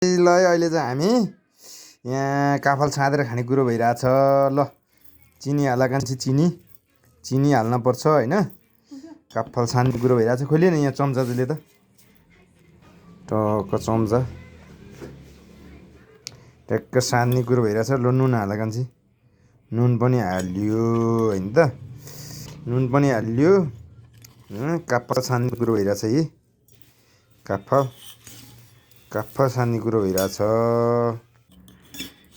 ल अहिले चाहिँ हामी यहाँ काफल छाँदेर खाने कुरो भइरहेछ। ल चिनी हाल कान्छी चिनी हाल्न पर्छ होइन। काफल छान्ने कुरो भइरहेछ। खोल्यो नि यहाँ चम्चा चाहिँ त टक्क चम्चा ट्याक्क सान्ने कुरो भइरहेछ। ल नुन हाल कान्छी नुन पनि हाल्यो होइन त नुन पनि हाल्यो। काफल छान्ने कुरो भइरहेछ। यी काफल छान्ने कुरो भइरहेछ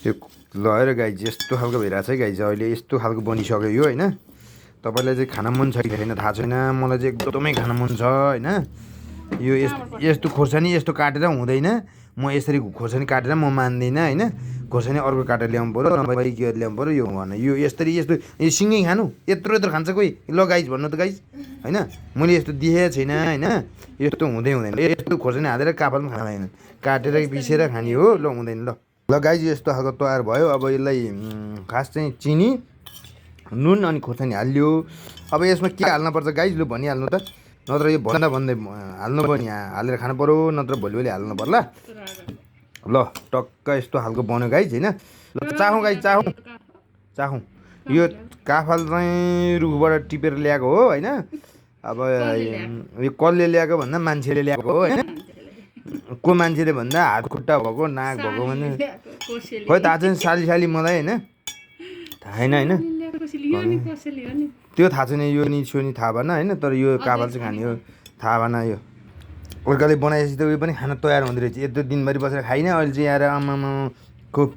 यो। ल हेर गाइज यस्तो खालको भइरहेछ है गाइज। अहिले यस्तो खालको बनिसक्यो यो होइन। तपाईँलाई चाहिँ खान मन छ कि छैन थाहा छैन। मलाई चाहिँ एकदमै खान मन छ होइन। यो यस्तो खोर्सानी यस्तो काटेर हुँदैन। म यसरी खोर्सानी काटेर म मान्दिनँ होइन। खोर्सानी अर्को काटेर ल्याउनु पऱ्यो नभए के ल्याउनु पऱ्यो यो भन। यो यस्तो यो सिँगै खानु यत्रो खान्छ कोही। ल गाइज भन्नु त गाइज होइन। मैले यस्तो देखेको छैन होइन। यस्तो हुँदैन। यस्तो खोर्सानी हालेर काफल पनि खाँदैन काटेर पिसेर खाने हो। ल हुँदैन। ल गाइज यस्तो खालको तयार भयो। अब यसलाई खास चाहिँ चिनी नुन अनि खोर्सानी हाल्यो। अब यसमा के हाल्नुपर्छ गाइज लु भनिहाल्नु त। नत्र यो भन्दै हाल्नु पनि हालेर खानु पऱ्यो नत्र भोलि हाल्नु पर्ला। ल टक्क यस्तो खालको बन्यो गाइज होइन। ल चाखौँ गाइज चाखौँ। यो काफल चाहिँ रुखबाट टिपेर ल्याएको हो होइन। अब यो कसले ल्याएको भन्दा मान्छेले ल्याएको हो होइन। को मान्छेले भन्दा हात खुट्टा भएको नाक भएको भने खोइ थाहा छैन। साली मलाई होइन थाहा छैन होइन। त्यो थाहा छैन यो नि सोनी थाहा भएन होइन। तर यो काफल चाहिँ खाने हो थाहा भएन। यो अर्काले बनाएपछि त उयो पनि खान तयार हुँदो रहेछ। यत्रो दिनभरि बसेर खाइन अहिले चाहिँ आएर आमामा खुब